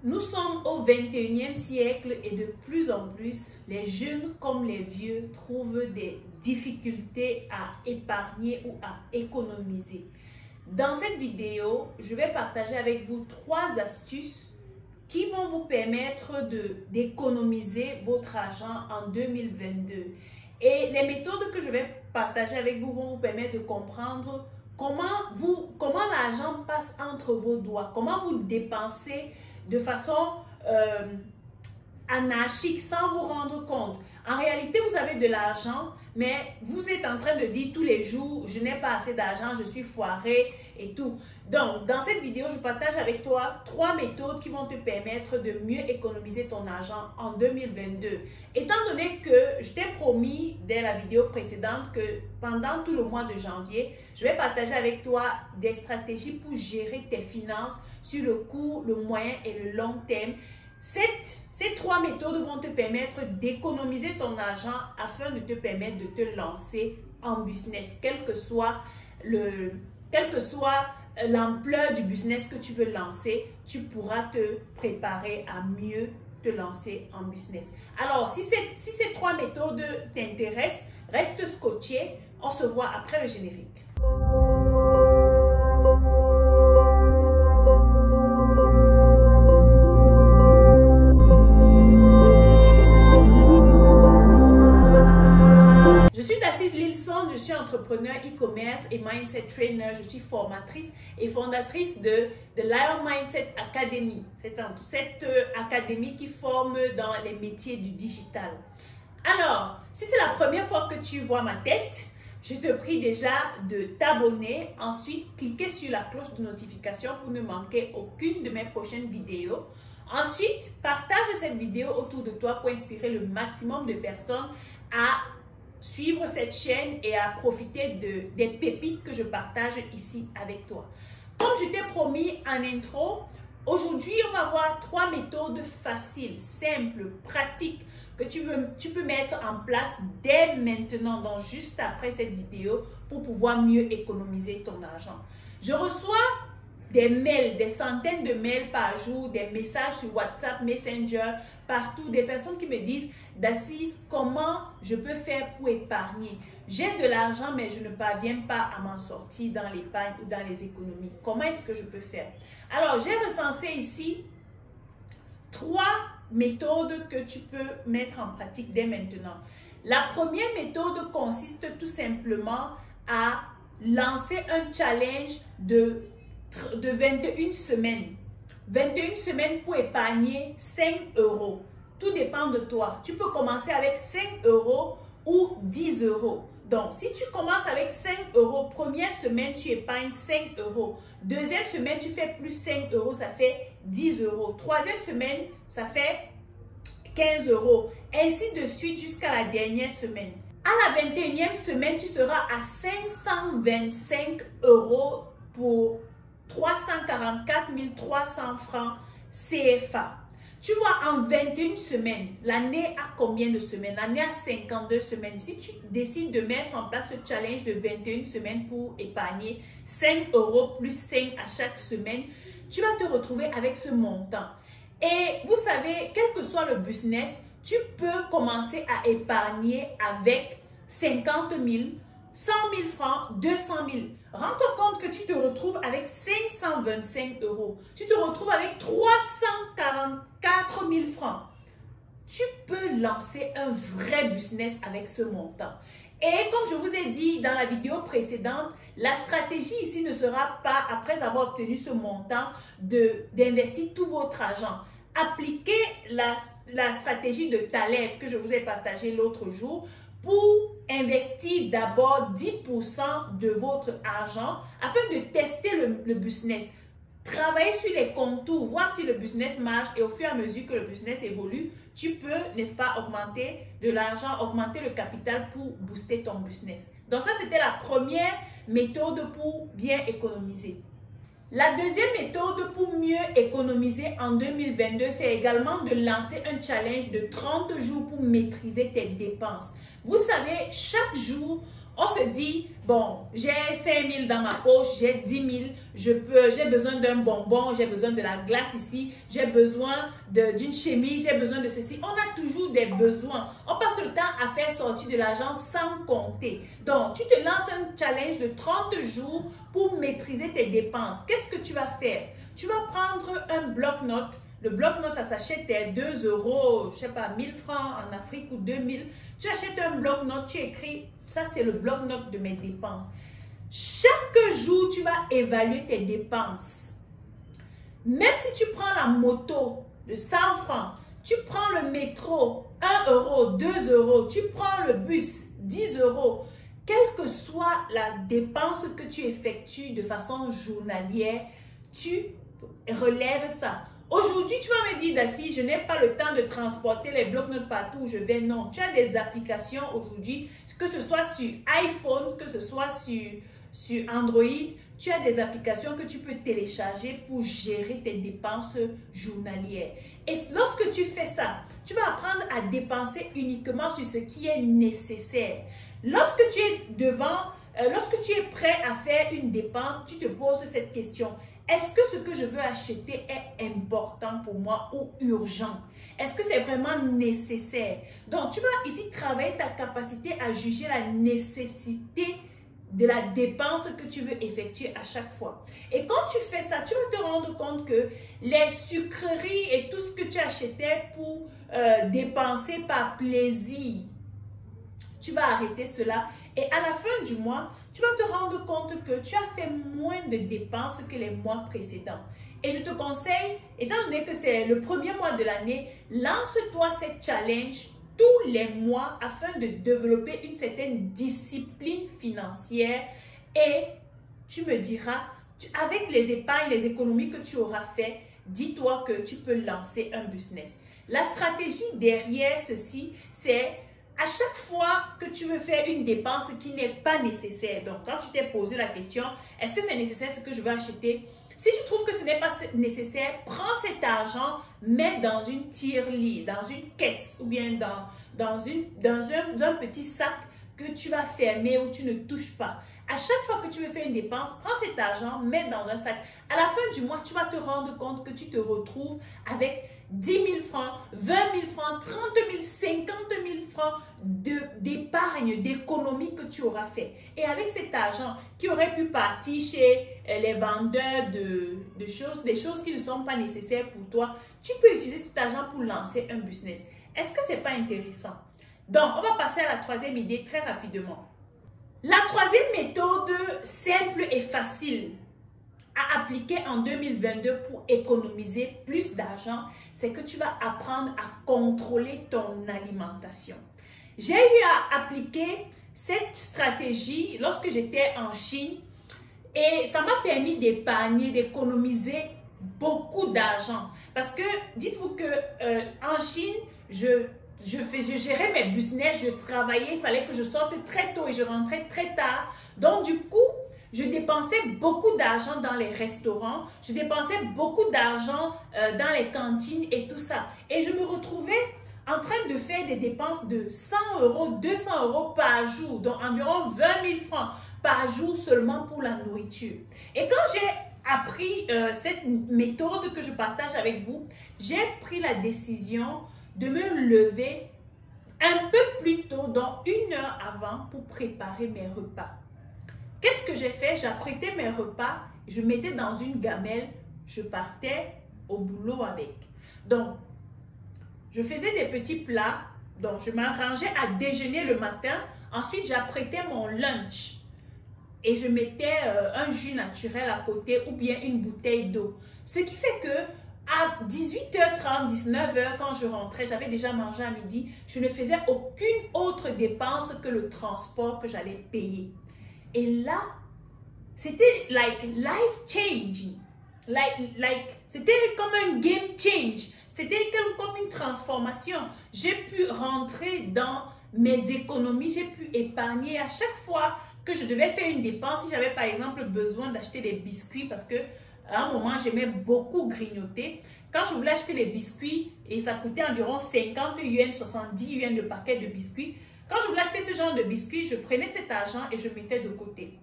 Nous sommes au 21e siècle et de plus en plus, les jeunes comme les vieux trouvent des difficultés à épargner ou à économiser. Dans cette vidéo, je vais partager avec vous 3 astuces qui vont vous permettre d'économiser votre argent en 2022. Et les méthodes que je vais partager avec vous vont vous permettre de comprendre comment l'argent passe entre vos doigts, comment vous dépensez de façon anarchique sans vous rendre compte. En réalité, vous avez de l'argent, mais vous êtes en train de dire tous les jours, je n'ai pas assez d'argent, je suis foiré et tout. Donc, dans cette vidéo, je partage avec toi 3 méthodes qui vont te permettre de mieux économiser ton argent en 2022. Étant donné que je t'ai promis dès la vidéo précédente que pendant tout le mois de janvier, je vais partager avec toi des stratégies pour gérer tes finances sur le court, le moyen et le long terme. Ces 3 méthodes vont te permettre d'économiser ton argent afin de te permettre de te lancer en business, quel que soit l'ampleur du business que tu veux lancer, tu pourras te préparer à mieux te lancer en business. Alors, si ces 3 méthodes t'intéressent, reste scotché. On se voit après le générique. Je suis entrepreneur e-commerce et mindset trainer. Je suis formatrice et fondatrice de Lion Mindset Academy. C'est cette académie qui forme dans les métiers du digital. Alors, si c'est la première fois que tu vois ma tête, je te prie déjà de t'abonner. Ensuite, cliquez sur la cloche de notification pour ne manquer aucune de mes prochaines vidéos. Ensuite, partage cette vidéo autour de toi pour inspirer le maximum de personnes à suivre cette chaîne et à profiter des pépites que je partage ici avec toi. Comme je t'ai promis en intro, aujourd'hui on va voir 3 méthodes faciles, simples, pratiques que tu peux mettre en place dès maintenant, donc juste après cette vidéo, pour pouvoir mieux économiser ton argent. Je reçois des mails, des centaines de mails par jour, des messages sur WhatsApp, Messenger, partout, des personnes qui me disent: Daciz, comment je peux faire pour épargner? J'ai de l'argent, mais je ne parviens pas à m'en sortir dans l'épargne ou dans les économies. Comment est-ce que je peux faire? Alors, j'ai recensé ici 3 méthodes que tu peux mettre en pratique dès maintenant. La première méthode consiste tout simplement à lancer un challenge de 21 semaines. 21 semaines pour épargner 5 €. Tout dépend de toi. Tu peux commencer avec 5 € ou 10 €. Donc, si tu commences avec 5 €, première semaine, tu épargnes 5 €. Deuxième semaine, tu fais plus 5 €, ça fait 10 €. Troisième semaine, ça fait 15 €. Ainsi de suite jusqu'à la dernière semaine. À la 21e semaine, tu seras à 525 € pour 344 300 francs CFA. Tu vois, en 21 semaines, l'année a combien de semaines? L'année a 52 semaines. Si tu décides de mettre en place ce challenge de 21 semaines pour épargner 5 € plus 5 à chaque semaine, tu vas te retrouver avec ce montant. Et vous savez, quel que soit le business, tu peux commencer à épargner avec 50 000, 100 000 francs, 200 000. Rends-toi compte que tu te retrouves avec 525 €. Tu te retrouves avec 344 000 francs. Tu peux lancer un vrai business avec ce montant. Et comme je vous ai dit dans la vidéo précédente, la stratégie ici ne sera pas, après avoir obtenu ce montant, d'investir tout votre argent. Appliquez la stratégie de Taleb que je vous ai partagée l'autre jour, pour investir d'abord 10% de votre argent afin de tester le business. Travailler sur les contours, voir si le business marche, et au fur et à mesure que le business évolue, tu peux, n'est-ce pas, augmenter de l'argent, augmenter le capital pour booster ton business. Donc ça, c'était la première méthode pour bien économiser. La deuxième méthode pour mieux économiser en 2022, c'est également de lancer un challenge de 30 jours pour maîtriser tes dépenses. Vous savez, chaque jour, On se dit, bon, j'ai 5 000 dans ma poche, j'ai 10 000, j'ai besoin d'un bonbon, j'ai besoin de la glace ici, j'ai besoin d'une chemise, j'ai besoin de ceci. On a toujours des besoins. On passe le temps à faire sortir de l'argent sans compter. Donc, tu te lances un challenge de 30 jours pour maîtriser tes dépenses. Qu'est-ce que tu vas faire? Tu vas prendre un bloc-notes. Le bloc-notes, ça s'achète à 2 €, je sais pas, 1000 francs en Afrique ou 2000. Tu achètes un bloc-notes, tu écris, ça c'est le bloc-notes de mes dépenses. Chaque jour, tu vas évaluer tes dépenses. Même si tu prends la moto de 100 francs, tu prends le métro, 1 €, 2 €, tu prends le bus, 10 €, quelle que soit la dépense que tu effectues de façon journalière, tu relèves ça. Aujourd'hui, tu vas me dire, Daci, je n'ai pas le temps de transporter les blocs-notes partout où je vais. Non, tu as des applications aujourd'hui, que ce soit sur iPhone, que ce soit sur Android, tu as des applications que tu peux télécharger pour gérer tes dépenses journalières. Et lorsque tu fais ça, tu vas apprendre à dépenser uniquement sur ce qui est nécessaire. Lorsque tu es prêt à faire une dépense, tu te poses cette question. Est-ce que ce que je veux acheter est important pour moi ou urgent? Est-ce que c'est vraiment nécessaire? Donc, tu vas ici travailler ta capacité à juger la nécessité de la dépense que tu veux effectuer à chaque fois. Et quand tu fais ça, tu vas te rendre compte que les sucreries et tout ce que tu achetais pour dépenser par plaisir, tu vas arrêter cela. Et à la fin du mois, tu vas te rendre compte que tu as fait moins de dépenses que les mois précédents. Et je te conseille, étant donné que c'est le premier mois de l'année, lance-toi cette challenge tous les mois afin de développer une certaine discipline financière. Et tu me diras, avec les épargnes, les économies que tu auras fait, dis-toi que tu peux lancer un business. La stratégie derrière ceci, c'est à chaque fois que tu veux faire une dépense qui n'est pas nécessaire, donc quand tu t'es posé la question, est-ce que c'est nécessaire ce que je veux acheter? Si tu trouves que ce n'est pas nécessaire, prends cet argent, mets dans une tirelire, dans une caisse ou bien dans un petit sac que tu vas fermer ou tu ne touches pas. À chaque fois que tu veux faire une dépense, prends cet argent, mets dans un sac. À la fin du mois, tu vas te rendre compte que tu te retrouves avec 10 000 francs, 20 000 francs, 30 000, 50 000 francs d'épargne, d'économie que tu auras fait. Et avec cet argent qui aurait pu partir chez les vendeurs des choses qui ne sont pas nécessaires pour toi, tu peux utiliser cet argent pour lancer un business. Est-ce que ce n'est pas intéressant? Donc, on va passer à la troisième idée très rapidement. La troisième méthode simple et facile à appliquer en 2022 pour économiser plus d'argent, c'est que tu vas apprendre à contrôler ton alimentation. J'ai eu à appliquer cette stratégie lorsque j'étais en Chine et ça m'a permis d'épargner, d'économiser beaucoup d'argent. Parce que dites-vous que en Chine, je gérais mes business, je travaillais, il fallait que je sorte très tôt et je rentrais très tard. Donc du coup, je dépensais beaucoup d'argent dans les restaurants, je dépensais beaucoup d'argent dans les cantines et tout ça. Et je me retrouvais en train de faire des dépenses de 100 €, 200 € par jour, donc environ 20 000 francs par jour seulement pour la nourriture. Et quand j'ai appris cette méthode que je partage avec vous, j'ai pris la décision de me lever un peu plus tôt, donc 1 heure avant, pour préparer mes repas. Qu'est-ce que j'ai fait? J'apprêtais mes repas, je mettais dans une gamelle, je partais au boulot avec. Donc, je faisais des petits plats, donc je m'arrangeais à déjeuner le matin, ensuite j'apprêtais mon lunch et je mettais un jus naturel à côté ou bien une bouteille d'eau. Ce qui fait que à 18h30, 19h, quand je rentrais, j'avais déjà mangé à midi, je ne faisais aucune autre dépense que le transport que j'allais payer. Et là, c'était like life changing. C'était comme un game change. C'était comme une transformation. J'ai pu rentrer dans mes économies, j'ai pu épargner à chaque fois que je devais faire une dépense. Si j'avais par exemple besoin d'acheter des biscuits parce que à un moment j'aimais beaucoup grignoter. Quand je voulais acheter les biscuits et ça coûtait environ 50 yuan, 70 yuan le paquet de biscuits, Quand je voulais acheter ce genre de biscuits, je prenais cet argent et je mettais de côté.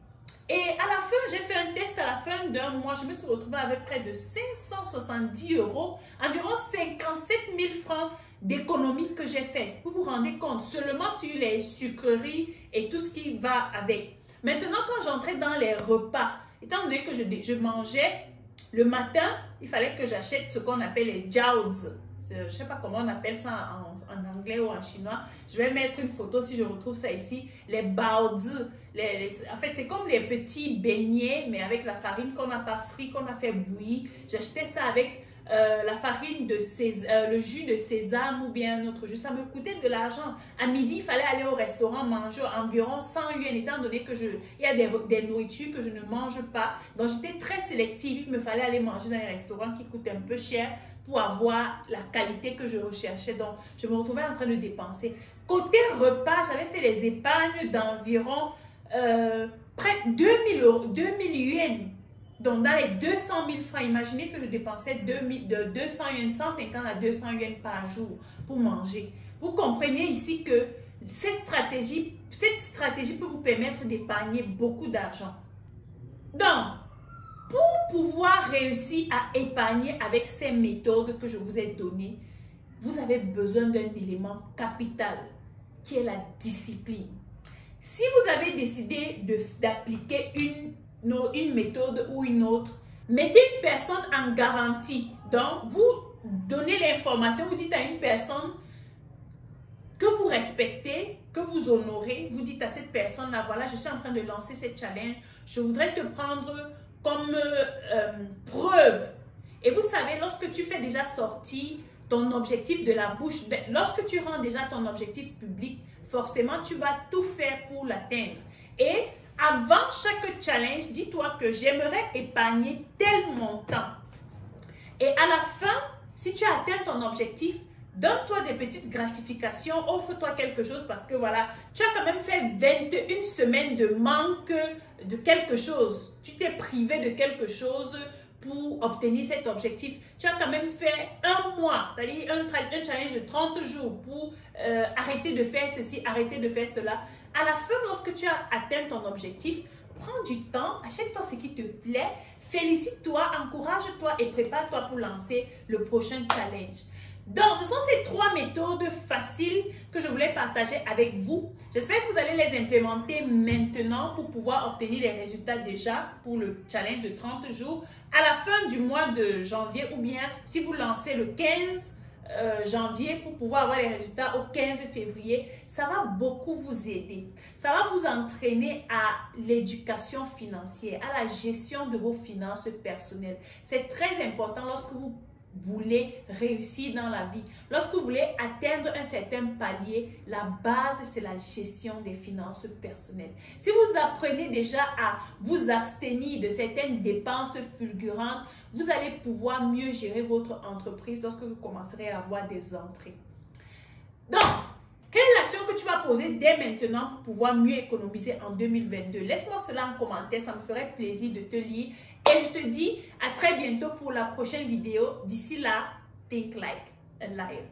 Et à la fin, j'ai fait un test à la fin d'un mois. Je me suis retrouvée avec près de 570 €, environ 57 000 francs d'économie que j'ai fait. Vous vous rendez compte, seulement sur les sucreries et tout ce qui va avec. Maintenant, quand j'entrais dans les repas, étant donné que je mangeais le matin, il fallait que j'achète ce qu'on appelle les jiaozi. Je ne sais pas comment on appelle ça en anglais ou en chinois. Je vais mettre une photo si je retrouve ça ici. Les baozi. En fait, c'est comme les petits beignets, mais avec la farine qu'on n'a pas frit, qu'on a fait bouillir. J'achetais ça avec la farine de le jus de sésame ou bien un autre jus. Ça me coûtait de l'argent. À midi, il fallait aller au restaurant manger environ 100 yuan, étant donné que il y a des nourritures que je ne mange pas. Donc, j'étais très sélective. Il me fallait aller manger dans les restaurants qui coûtent un peu cher pour avoir la qualité que je recherchais. Donc, je me retrouvais en train de dépenser. Côté repas, j'avais fait les épargnes d'environ près de 2000 yuan. Donc, dans les 200 000 francs, imaginez que je dépensais de 200 yuan, 150 à 200 yuan par jour pour manger. Vous comprenez ici que cette stratégie peut vous permettre d'épargner beaucoup d'argent. Donc, pour pouvoir réussir à épargner avec ces méthodes que je vous ai données, vous avez besoin d'un élément capital qui est la discipline. Si vous avez décidé d'appliquer une méthode ou une autre, mettez une personne en garantie. Donc, vous donnez l'information, vous dites à une personne que vous respectez, que vous honorez, vous dites à cette personne-là, voilà, je suis en train de lancer cette challenge, je voudrais te prendre comme preuve. Et vous savez, lorsque tu fais déjà sortir ton objectif de la bouche, lorsque tu rends déjà ton objectif public, forcément, tu vas tout faire pour l'atteindre. Et avant chaque challenge, dis-toi que j'aimerais épargner tel montant. Et à la fin, si tu as atteint ton objectif, donne-toi des petites gratifications, offre-toi quelque chose parce que voilà, tu as quand même fait 21 semaines de manque de quelque chose. Tu t'es privé de quelque chose pour obtenir cet objectif. Tu as quand même fait un mois, c'est-à-dire un challenge de 30 jours pour arrêter de faire ceci, arrêter de faire cela. À la fin, lorsque tu as atteint ton objectif, prends du temps, achète-toi ce qui te plaît, félicite-toi, encourage-toi et prépare-toi pour lancer le prochain challenge. Donc, ce sont ces 3 méthodes faciles que je voulais partager avec vous. J'espère que vous allez les implémenter maintenant pour pouvoir obtenir les résultats déjà pour le challenge de 30 jours à la fin du mois de janvier ou bien si vous lancez le 15 janvier pour pouvoir avoir les résultats au 15 février. Ça va beaucoup vous aider. Ça va vous entraîner à l'éducation financière, à la gestion de vos finances personnelles. C'est très important lorsque vous voulez réussir dans la vie. Lorsque vous voulez atteindre un certain palier, la base, c'est la gestion des finances personnelles. Si vous apprenez déjà à vous abstenir de certaines dépenses fulgurantes, vous allez pouvoir mieux gérer votre entreprise lorsque vous commencerez à avoir des entrées. Donc, quelle est l'action que tu vas poser dès maintenant pour pouvoir mieux économiser en 2022? Laisse-moi cela en commentaire, ça me ferait plaisir de te lire. Et je te dis à très bientôt pour la prochaine vidéo. D'ici là, think like a liar.